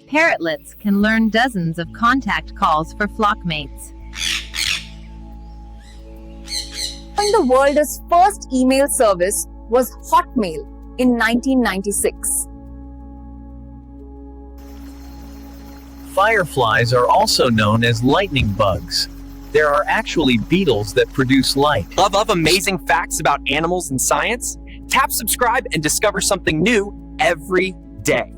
Parrotlets can learn dozens of contact calls for flockmates. The world's first email service was Hotmail in 1996. Fireflies are also known as lightning bugs. There are actually beetles that produce light. Love amazing facts about animals and science? Tap subscribe and discover something new every day.